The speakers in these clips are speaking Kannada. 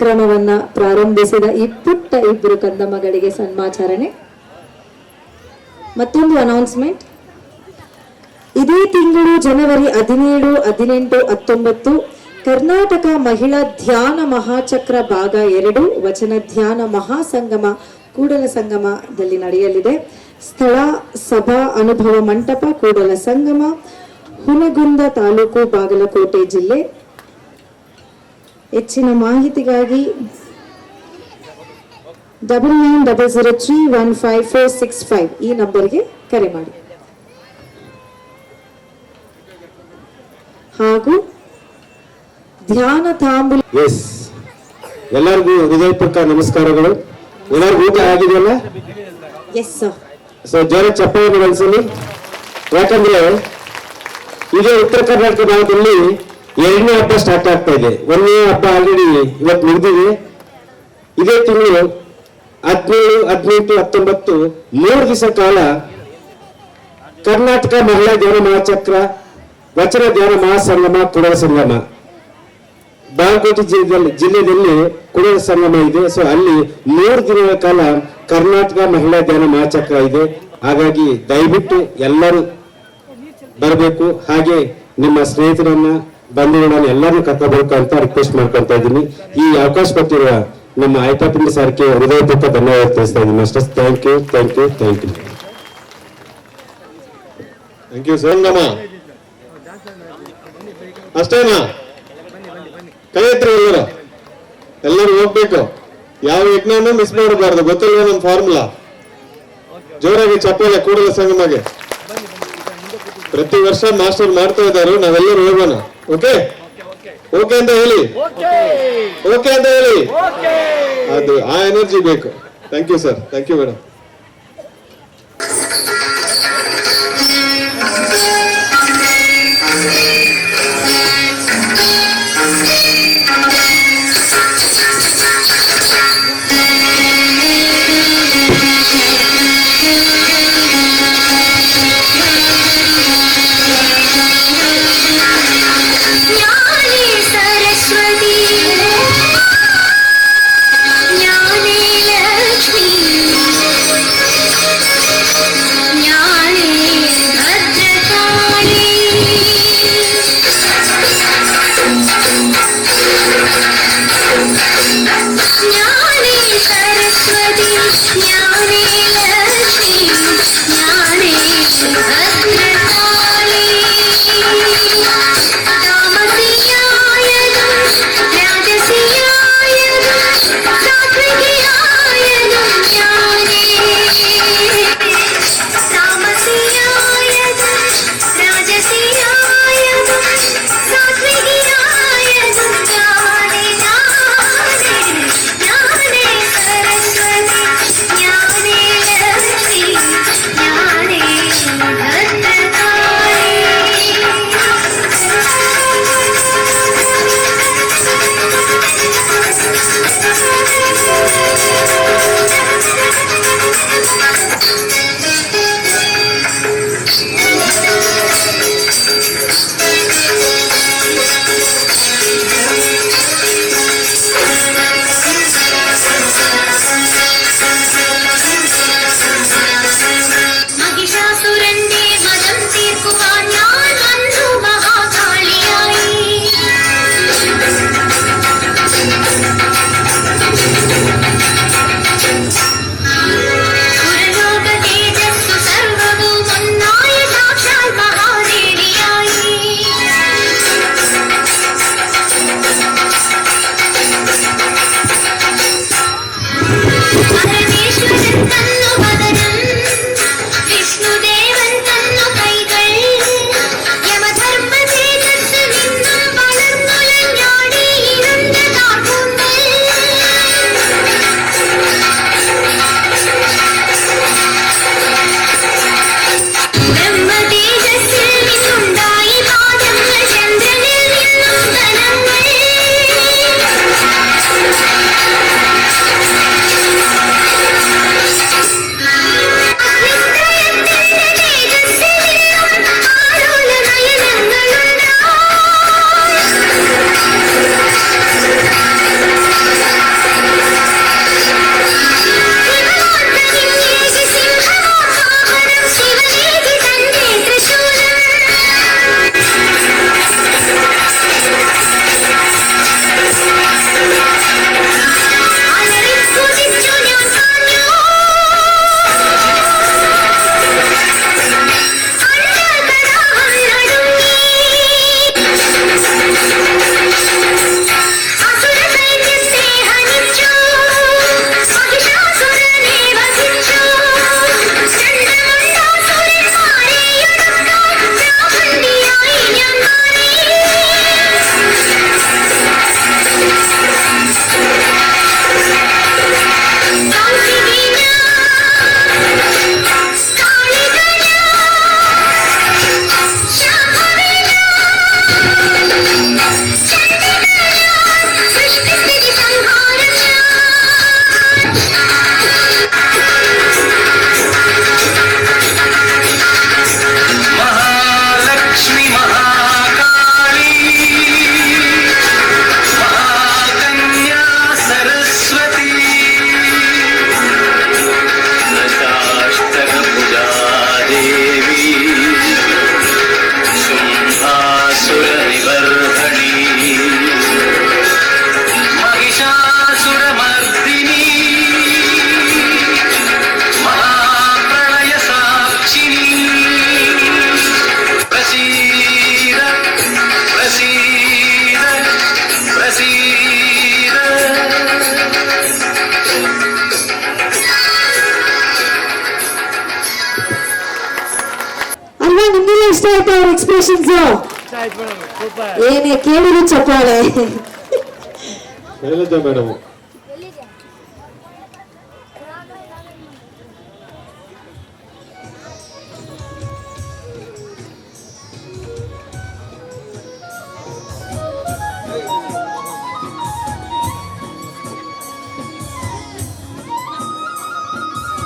ಕಾರ್ಯಕ್ರಮವನ್ನ ಪ್ರಾರಂಭಿಸಿದ ಈ ಪುಟ್ಟ ಇಬ್ಬರು ಕಂದಮ್ಮಗಳಿಗೆ ಸನ್ಮಾಚರಣೆ. ಮತ್ತೊಂದು ಅನೌನ್ಸ್ಮೆಂಟ್, ಇದೇ ತಿಂಗಳು ಜನವರಿ 17, 18, 19 ಕರ್ನಾಟಕ ಮಹಿಳಾ ಧ್ಯಾನ ಮಹಾಚಕ್ರ ಭಾಗ 2 ವಚನ ಧ್ಯಾನ ಮಹಾಸಂಗಮ ಕೂಡಲ ಸಂಗಮದಲ್ಲಿ ನಡೆಯಲಿದೆ. ಸ್ಥಳ ಸಭಾ ಅನುಭವ ಮಂಟಪ, ಕೂಡಲ ಸಂಗಮ, ಹುನಗುಂದ ತಾಲೂಕು, ಬಾಗಲಕೋಟೆ ಜಿಲ್ಲೆ. ಹೆಚ್ಚಿನ ಮಾಹಿತಿಗಾಗಿ 9900315465 ಈ ನಂಬರ್ಗೆ ಕರೆ ಮಾಡಿ. ಹಾಗೂ ಧ್ಯಾನ ತಾಂಬೂಲ. ಎಲ್ಲರಿಗೂ ಹೃದಯಪೂರ್ವಕ ನಮಸ್ಕಾರಗಳು. ಎಲ್ಲರಿಗೂ ಊಟ ಆಗಿದೆಯಲ್ಲ? Yes sir. ಸೊ ಜೋರ ಚಪ್ಪಾಳೆ ಬಳಸಲಿ. ಯಾಕಂದ್ರೆ ಇದೇ ಉತ್ತರ ಕರ್ನಾಟಕ ಭಾಗದಲ್ಲಿ 2ನೇ ಹಬ್ಬ ಸ್ಟಾರ್ಟ್ ಆಗ್ತಾ ಇದೆ. 1ನೇ ಹಬ್ಬ ಆಲ್ರೆಡಿ ಇವತ್ತು ಮುಗಿದಿದೆ. ಇದೇ ತಿಂಗಳು 17, 18, 19 3 ದಿವಸ ಕಾಲ ಕರ್ನಾಟಕ ಮಹಿಳಾ ಧ್ಯಾನ ಮಹಾಚಕ್ರ ವಚನ ಧ್ಯಾನ ಮಹಾಸಂಗಮ ಕೂಡಲ ಸಂಗಮ ಬಾಗಲಕೋಟೆ ಜಿಲ್ಲೆಯಲ್ಲಿ ಕೂಡಲ ಸಂಗಮ ಇದೆ. ಸೊ ಅಲ್ಲಿ 3 ದಿನಗಳ ಕಾಲ ಕರ್ನಾಟಕ ಮಹಿಳಾ ಧ್ಯಾನ ಮಹಾಚಕ್ರ ಇದೆ. ಹಾಗಾಗಿ ದಯವಿಟ್ಟು ಎಲ್ಲರೂ ಬರಬೇಕು. ಹಾಗೆ ನಿಮ್ಮ ಸ್ನೇಹಿತರನ್ನ ಬಂಧುಗಳನ್ನ ಎಲ್ಲರನ್ನೂ ಕರ್ಕೋಬೇಕು ಅಂತ ರಿಕ್ವೆಸ್ಟ್ ಮಾಡ್ಕೊತಾ ಇದ್ದೀನಿ. ಈ ಅವಕಾಶ ಕೊಟ್ಟಿರುವ ನಮ್ಮ ಐಟಾಪಿಂಡ ಸರ್ಗೆ ಹೃದಯಪೂರ್ವಕ ಧನ್ಯವಾದ ತಿಳಿಸ್ತಾ ಇದ್ದೀನಿ. ಅಷ್ಟೇ. Thank you, thank you, thank you, thank you. ಸಂಗಮ ಅಷ್ಟೇನಾ? ಕೈ ಎತ್ತರಿ ಎಲ್ಲರೂ ಹೋಗ್ಬೇಕು. ಯಾವ ಯಜ್ಞನೂ ಮಿಸ್ ಮಾಡಬಾರ್ದು. ಗೊತ್ತಿಲ್ಲ ನಮ್ಮ ಫಾರ್ಮುಲಾ. ಜೋರಾಗಿ ಚಪ್ಪಾಳೆ ಕೂಡಲ ಸಂಗಮಗೆ. ಪ್ರತಿ ವರ್ಷ ಮಾಸ್ಟರ್ ಮಾಡ್ತಾ ಇದ್ದಾರೆ. ನಾವೆಲ್ಲರೂ ಹೋಗೋಣ. ಓಕೆ ಓಕೆ ಅಂತ ಹೇಳಿ, ಓಕೆ ಅಂತ ಹೇಳಿ. ಅದು ಆ ಎನರ್ಜಿ ಬೇಕು. Thank you sir. Thank you madam. Gnani Lakshmi ಹೇಗಪ್ಪ ಅವ್ರ ಎಕ್ಸ್ಪ್ರೆಷನ್ಸ್ ಏನೇ ಕೇಳಿದ್ರು ಚಪ್ಪಾಳೆ. ಶೈಲಜಾ ಮೇಡಮ್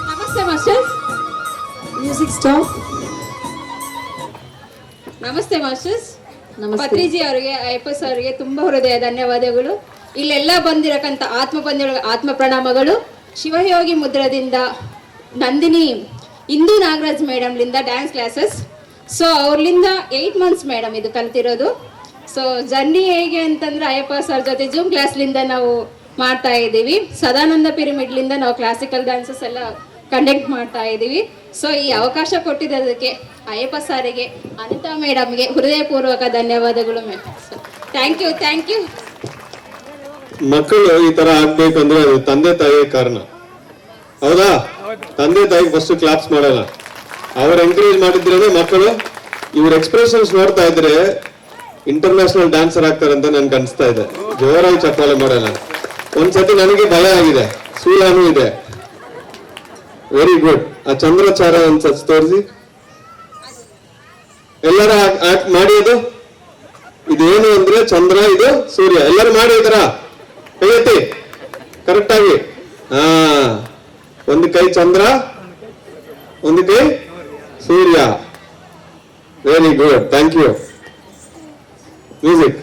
ನಮಸ್ತೆ ಮಾಸ್ಟರ್ಸ್. Music stop. ನಮಸ್ತೆ ಮಾಸ್ಟರ್ಸ್. ನಮಸ್ತೆ. ಪತ್ರಿಜಿ ಅವರಿಗೆ, ಅಯ್ಯಪ್ಪ ಅವರಿಗೆ ತುಂಬಾ ಹೃದಯ ಧನ್ಯವಾದಗಳು. ಇಲ್ಲೆಲ್ಲ ಬಂದಿರಕ್ಕಂತ ಆತ್ಮ ಪ್ರಣಾಮಗಳು. ಶಿವಯೋಗಿ ಮುದ್ರದಿಂದ ನಂದಿನಿ ಇಂದು ನಾಗರಾಜ್ ಮೇಡಮ್ಲಿಂದ ಡ್ಯಾನ್ಸ್ ಕ್ಲಾಸಸ್. ಸೊ ಅವ್ರಲಿಂದ 8 months ಮೇಡಮ್ ಇದು ಕಲ್ತಿರೋದು. ಸೊ ಜರ್ನಿ ಹೇಗೆ ಅಂತಂದ್ರೆ ಅಯ್ಯಪ್ಪ ಸರ್ ಜೊತೆ ಜೂಮ್ ಕ್ಲಾಸ್ಲಿಂದ ನಾವು ಮಾಡ್ತಾ ಇದ್ದೀವಿ. ಸದಾನಂದ ಪಿರಮಿಡ್ಲಿಂದ ನಾವು ಕ್ಲಾಸಿಕಲ್ ಡ್ಯಾನ್ಸಸ್ ಎಲ್ಲ ಕಂಡಕ್ಟ್ ಮಾಡ್ತಾ ಇದ್ದೀವಿ. ಸೊ ಈ ಅವಕಾಶ ಕೊಟ್ಟಿದ್ದಕ್ಕೆ ಅಯ್ಯಪ್ಪ ಸಾರಿಗೆ, ಅನಿತಾ ಮೇಡಮ್ಗೆ ಹೃದಯಪೂರ್ವಕ ಧನ್ಯವಾದಗಳು ಮ್ಯಾಮ್. Thank you. ಮಕ್ಕಳು ಈ ತರ ಆಗ್ಬೇಕಂದ್ರೆ ಅದು ತಂದೆ ತಾಯಿಯ ಕಾರಣ. ಹೌದಾ? ತಂದೆ ತಾಯಿಗೆ ಫಸ್ಟ್ ಕ್ಲಾಪ್ಸ್ ಮಾಡಲ್ಲ, ಅವ್ರು ಎಂಕರೇಜ್ ಮಾಡಿದ್ರೆ ಮಕ್ಕಳು. ಇವ್ರ ಎಕ್ಸ್ಪ್ರೆಷನ್ಸ್ ನೋಡ್ತಾ ಇದ್ರೆ ಇಂಟರ್ನ್ಯಾಷನಲ್ ಡ್ಯಾನ್ಸರ್ ಆಗ್ತಾರೆ ಅಂತ ನನ್ಗೆ ಅನಿಸ್ತಾ ಇದೆ. ಜೋರಾಗಿ ಚಪ್ಪಾಳೆ ಮಾಡೋಣ. ಒಂದ್ಸತಿ ನನಗೆ ಭಯ ಆಗಿದೆ, ಸೂಲಾನು ಇದೆ. Very good. ಆ ಚಂದ್ರಚಾರ ಒಂದ್ಸತಿ ತೋರಿಸಿ ಎಲ್ಲರ ಮಾಡಿ. ಅದು ಇದೇನು ಅಂದ್ರೆ ಚಂದ್ರ, ಇದು ಸೂರ್ಯ. ಎಲ್ಲರೂ ಮಾಡಿ ಇದರ ಕೈಯತ್ತಿ ಕರೆಕ್ಟ್ ಆಗಿ. ಒಂದು ಕೈ ಚಂದ್ರ, ಒಂದು ಕೈ ಸೂರ್ಯ. Very good, thank you. Music.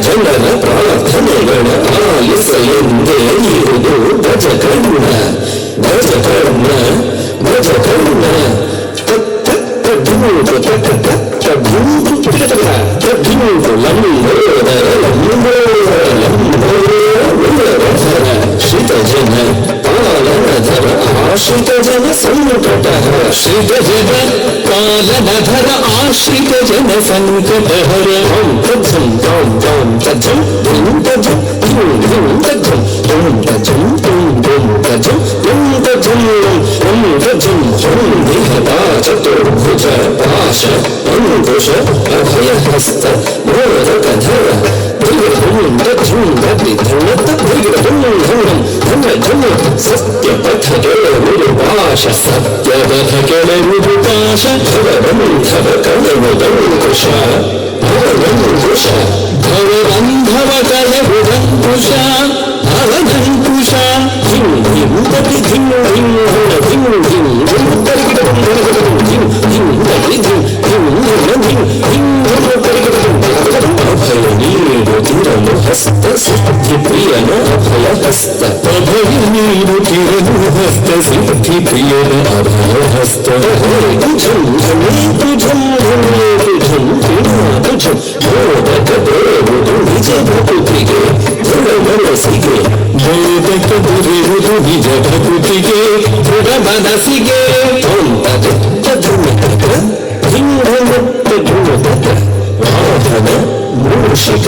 ಜನರ ಪ್ರಾರ್ಥನೆಗಳ ಆಲಿಸಲೆಂದೇ ಇರುವುದು ಭಜಕರ್ಣ ಭಜಕರ್ಣ ಭಜಕರ್ಣ ಶ್ರಿತಜನ ಪಾಲನಧರ ಆಶ್ರಿತಜನ ಸಂಕಟಹರ ಶ್ರಿತಜನ ಪಾಲನಧರ ಆಶ್ರಿತಜನ ಸಂಕಟಹರ ತಜ್ಜಂ ತಾಂ ತಾಂ ತಜ್ಜಂ ಧುಂ ತಜ್ಜಂ ಧುಂ ಧುಂ ತಜ್ಜಂ ಧುಂ ತಜ್ಜಂ ಧುಂ ಧುಂ ತಜ್ಜಂ ಧುಂ ತಜ್ಜಂ ಧುಂ ತಜ್ಜಂ ಧುಂ ದೇಹತಾ ಚತುರ್ಭುಜ ಪಾಶ ಅಂಕುಶ ಅಭಯಹಸ್ತ ಮೋದಕಧರ ಸತ್ಯಪಥ ಕೆಳಗುರುಪಾಶ ಸತ್ಯಪಥ ಕೆಳಗುರುಪಾಶ ಭವಬಂಧವ ಕಳಗುದಂಕುಶ ಭವದಂಕುಶ ಭವಬಂಧವ ಕಳಗುದಂಕುಶ ಭವದಂಕುಶ ಧಿಂ ಧಿಂ ತಟಿ ಧಿಂ ಧಿಂ ಹುಣ ಧಿಂ ಧಿಂ ಧಿಂ ತರಿಗಿಡ ಧಿಂ ಧಿಂ ತಟಿ ಧಿಂ ಧಿಂ ಹುಣ ಧಿಂ ಧಿಂ ಹುಣ ತರಿಗಿಡ ಅಭಯ ನೀಡುತ್ತಿರಲು ಹಸ್ತ ಸಿದ್ಧಿ ಪ್ರಿಯನ ಅಭಯ ಹಸ್ತ ಅಭಯ ನೀಡುತ್ತಿರಲು ಹಸ್ತ ಸಿದ್ಧಿ ಪ್ರಿಯನ ಅಭಯ ಹಸ್ತ ತುಜಂ ತುಜಂ ತುಜಂ ತುಜಂ ಮೋದಕ ದೊರೆಯುವುದು ನಿಜ ಭಕುತಿಗೆ ದೃಢ ಮನಸ್ಸಿಗೆ ಮೋದಕ ದೊರೆಯುವುದು ನಿಜ ಭಕುತಿಗೆ ದೃಢ ಮನಸ್ಸಿಗೆ ಧುಮತಕ ಧಿಂಗಮತ್ತ ಧುಮತಕ ವಾಹನ ಮೂಷಿಕ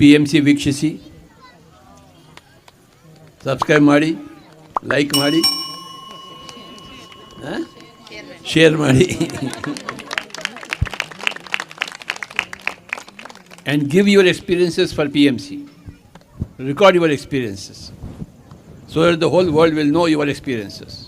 PMC ವೀಕ್ಷಿಸಿ, ಸಬ್ಸ್ಕ್ರೈಬ್ ಮಾಡಿ, ಲೈಕ್ ಮಾಡಿ, ಶೇರ್ ಮಾಡಿ, and give your experiences for PMC. Record your experiences so that the whole world will know your experiences.